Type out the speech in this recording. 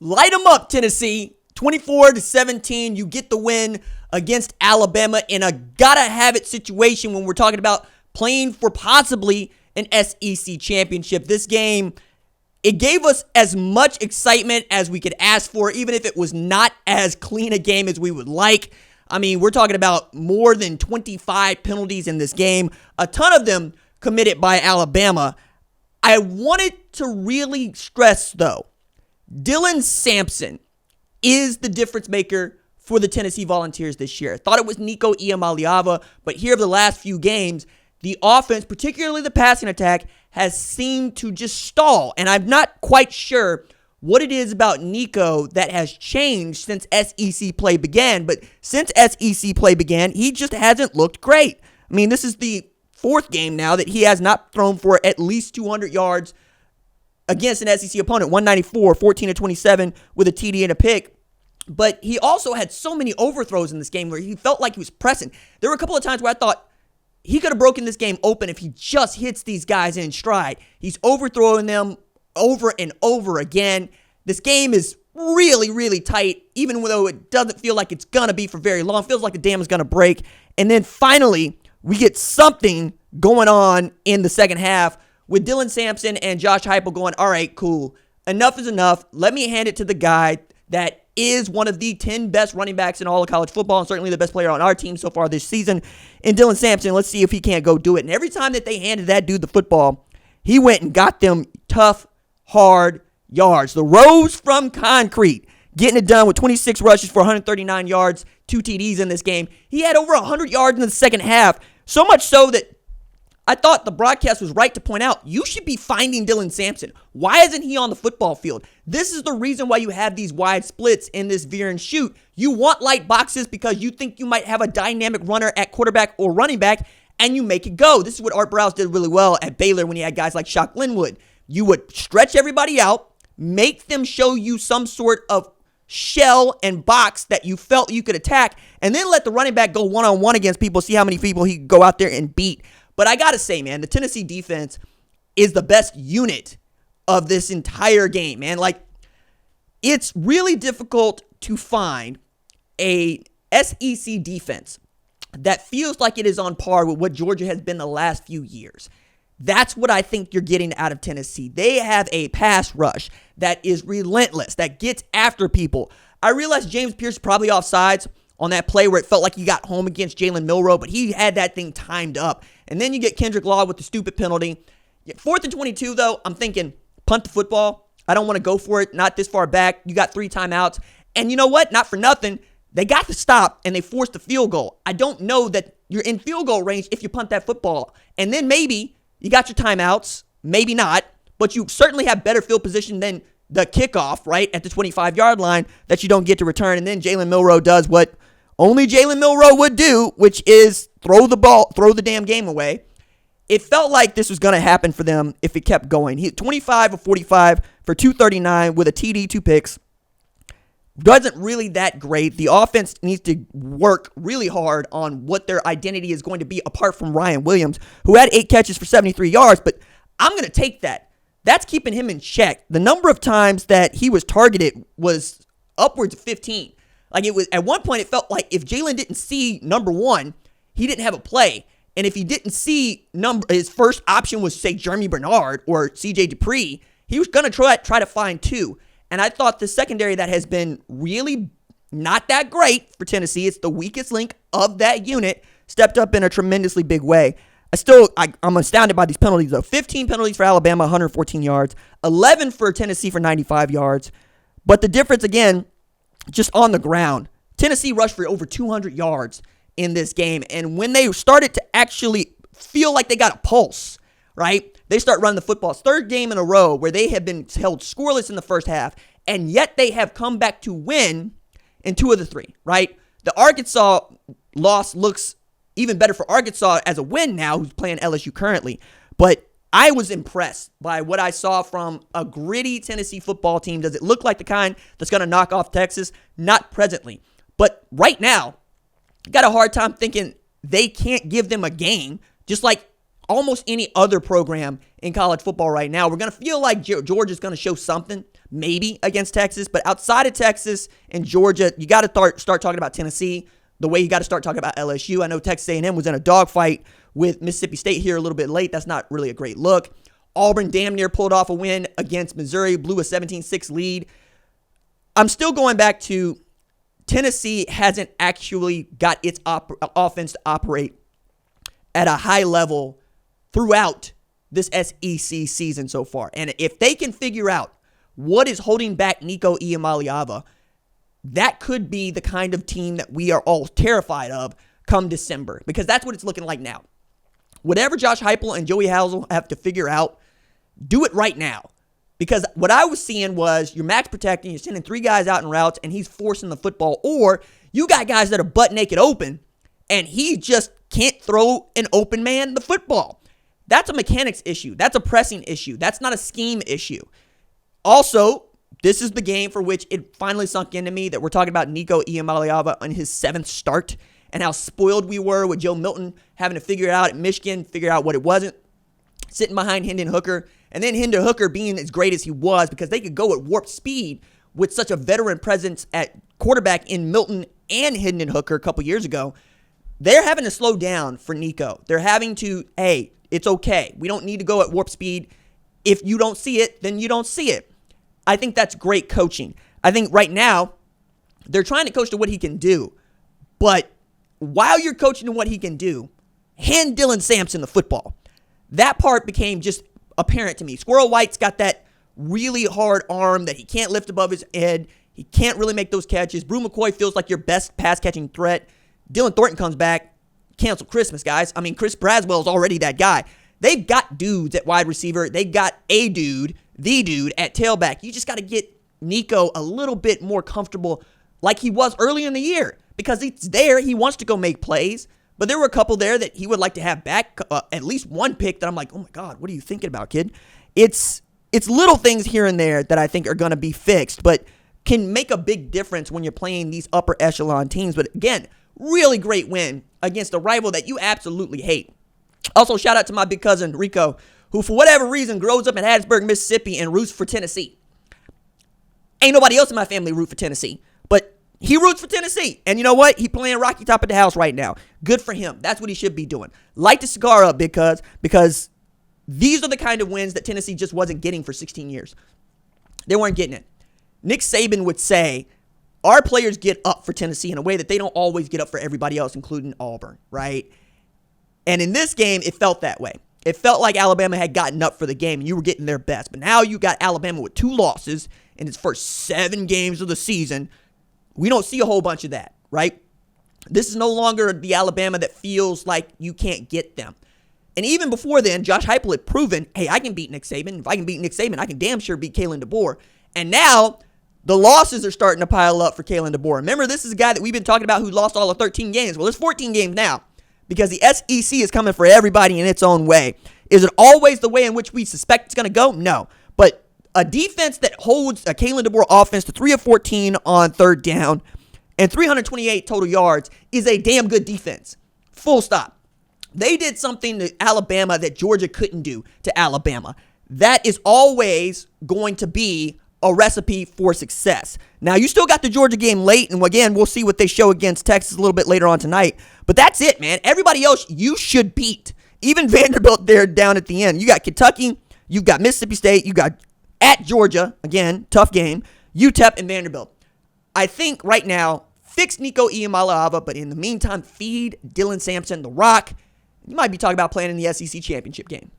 Light them up, Tennessee. 24-17, you get the win against Alabama in a gotta-have-it situation when we're talking about playing for possibly an SEC championship. This game, it gave us as much excitement as we could ask for, even if it was not as clean a game as we would like. I mean, we're talking about more than 25 penalties in this game, a ton of them committed by Alabama. I wanted to really stress, though, Dylan Sampson is the difference maker for the Tennessee Volunteers this year. Thought it was Nico Iamaleava, but here of the last few games, the offense, particularly the passing attack, has seemed to just stall. And I'm not quite sure what it is about Nico that has changed since SEC play began. But since SEC play began, he just hasn't looked great. I mean, this is the fourth game now that he has not thrown for at least 200 yards against an SEC opponent. 194, 14-27 with a TD and a pick. But he also had so many overthrows in this game where he felt like he was pressing. There were a couple of times where I thought he could have broken this game open if he just hits these guys in stride. He's overthrowing them over and over again. This game is really, really tight, even though it doesn't feel like it's going to be for very long. It feels like the dam is going to break. And then finally, we get something going on in the second half with Dylan Sampson and Josh Heupel going, all right, cool. Enough is enough. Let me hand it to the guy that is one of the 10 best running backs in all of college football and certainly the best player on our team so far this season. And Dylan Sampson, let's see if he can't go do it. And every time that they handed that dude the football, he went and got them tough, hard yards. The Rose from concrete, getting it done with 26 rushes for 139 yards, 2 TDs in this game. He had over 100 yards in the second half, so much so that I thought the broadcast was right to point out, you should be finding Dylan Sampson. Why isn't he on the football field? This is the reason why you have these wide splits in this veer and shoot. You want light boxes because you think you might have a dynamic runner at quarterback or running back, and you make it go. This is what Art Browse did really well at Baylor when he had guys like Shock Linwood. You would stretch everybody out, make them show you some sort of shell and box that you felt you could attack, and then let the running back go one-on-one against people, see how many people he could go out there and beat. But I got to say, man, the Tennessee defense is the best unit of this entire game, man. Like, it's really difficult to find a SEC defense that feels like it is on par with what Georgia has been the last few years. That's what I think you're getting out of Tennessee. They have a pass rush that is relentless, that gets after people. I realize James Pierce is probably offsides on that play where it felt like he got home against Jalen Milroe, but he had that thing timed up. And then you get Kendrick Law with the stupid penalty. 4th and 22, though, I'm thinking, punt the football. I don't want to go for it, not this far back. You got 3 timeouts. And you know what? Not for nothing. They got the stop, and they forced the field goal. I don't know that you're in field goal range if you punt that football. And then maybe you got your timeouts, maybe not, but you certainly have better field position than the kickoff, right, at the 25-yard line that you don't get to return. And then Jalen Milroe does what only Jalen Milroe would do, which is throw the damn game away. It felt like this was going to happen for them if it kept going. He 25 of 45 for 239 with a TD, 2 picks. Wasn't really that great. The offense needs to work really hard on what their identity is going to be apart from Ryan Williams, who had 8 catches for 73 yards, but I'm going to take that. That's keeping him in check. The number of times that he was targeted was upwards of 15. Like, it was at one point, it felt like if Jalen didn't see number 1, he didn't have a play. And if he didn't see his first option was, say, Jeremy Bernard or CJ Dupree, he was going to try to find 2. And I thought the secondary that has been really not that great for Tennessee, it's the weakest link of that unit, stepped up in a tremendously big way. I'm astounded by these penalties, though. 15 penalties for Alabama, 114 yards. 11 for Tennessee for 95 yards. But the difference, again, just on the ground. Tennessee rushed for over 200 yards in this game. And when they started to actually feel like they got a pulse, right, they start running the football. It's 3rd game in a row where they have been held scoreless in the first half, and yet they have come back to win in 2 of the 3, right? The Arkansas loss looks even better for Arkansas as a win now, who's playing LSU currently. But I was impressed by what I saw from a gritty Tennessee football team. Does it look like the kind that's going to knock off Texas? Not presently. But right now, I got a hard time thinking they can't give them a game, just like almost any other program in college football right now. We're going to feel like Georgia's going to show something maybe against Texas. But outside of Texas and Georgia, you got to start talking about Tennessee the way you got to start talking about LSU. I know Texas A&M was in a dogfight with Mississippi State here a little bit late. That's not really a great look. Auburn damn near pulled off a win against Missouri, blew a 17-6 lead. I'm still going back to Tennessee hasn't actually got its offense to operate at a high level throughout this SEC season so far. And if they can figure out what is holding back Nico Iamaleava, that could be the kind of team that we are all terrified of come December, because that's what it's looking like now. Whatever Josh Heupel and Joey Hazel have to figure out, do it right now. Because what I was seeing was you're max protecting, you're sending 3 guys out in routes, and he's forcing the football. Or you got guys that are butt naked open, and he just can't throw an open man the football. That's a mechanics issue. That's a pressing issue. That's not a scheme issue. Also, this is the game for which it finally sunk into me that we're talking about Nico Iamaleava on his 7th start and how spoiled we were with Joe Milton having to figure it out at Michigan, figure out what it wasn't, sitting behind Hendon Hooker, and then Hendon Hooker being as great as he was because they could go at warp speed with such a veteran presence at quarterback in Milton and Hendon Hooker a couple years ago. They're having to slow down for Nico. They're having to, hey, it's okay. We don't need to go at warp speed. If you don't see it, then you don't see it. I think that's great coaching. I think right now, they're trying to coach to what he can do. But while you're coaching to what he can do, hand Dylan Sampson the football. That part became just apparent to me. Squirrel White's got that really hard arm that he can't lift above his head. He can't really make those catches. Brew McCoy feels like your best pass-catching threat. Dylan Thornton comes back. Cancel Christmas, guys. I mean, Chris Braswell's already that guy. They've got dudes at wide receiver. They've got a dude, the dude, at tailback. You just got to get Nico a little bit more comfortable like he was early in the year because it's there. He wants to go make plays. But there were a couple there that he would like to have back, at least one pick that I'm like, oh my God, what are you thinking about, kid? It's little things here and there that I think are going to be fixed, but can make a big difference when you're playing these upper echelon teams. But again, really great win against a rival that you absolutely hate. Also, shout out to my big cousin, Rico, who for whatever reason grows up in Hattiesburg, Mississippi and roots for Tennessee. Ain't nobody else in my family root for Tennessee, but he roots for Tennessee. And you know what? He playing Rocky Top of the house right now. Good for him. That's what he should be doing. Light the cigar up because these are the kind of wins that Tennessee just wasn't getting for 16 years. They weren't getting it. Nick Saban would say, our players get up for Tennessee in a way that they don't always get up for everybody else, including Auburn, right? And in this game, it felt that way. It felt like Alabama had gotten up for the game and you were getting their best. But now you got Alabama with 2 losses in its first 7 games of the season. We don't see a whole bunch of that, right? This is no longer the Alabama that feels like you can't get them. And even before then, Josh Heupel had proven, hey, I can beat Nick Saban. If I can beat Nick Saban, I can damn sure beat Kalen DeBoer. And now the losses are starting to pile up for Kalen DeBoer. Remember, this is a guy that we've been talking about who lost all of 13 games. Well, there's 14 games now because the SEC is coming for everybody in its own way. Is it always the way in which we suspect it's going to go? No. But a defense that holds a Kalen DeBoer offense to 3 of 14 on 3rd down and 328 total yards is a damn good defense. Full stop. They did something to Alabama that Georgia couldn't do to Alabama. That is always going to be a recipe for success. Now, you still got the Georgia game late, and again, we'll see what they show against Texas a little bit later on tonight. But that's it, man. Everybody else you should beat. Even Vanderbilt there down at the end. You got Kentucky, you've got Mississippi State, you got at Georgia, again, tough game, UTEP and Vanderbilt. I think right now, fix Nico Iamaleava, but in the meantime, feed Dylan Sampson the rock. You might be talking about playing in the SEC championship game.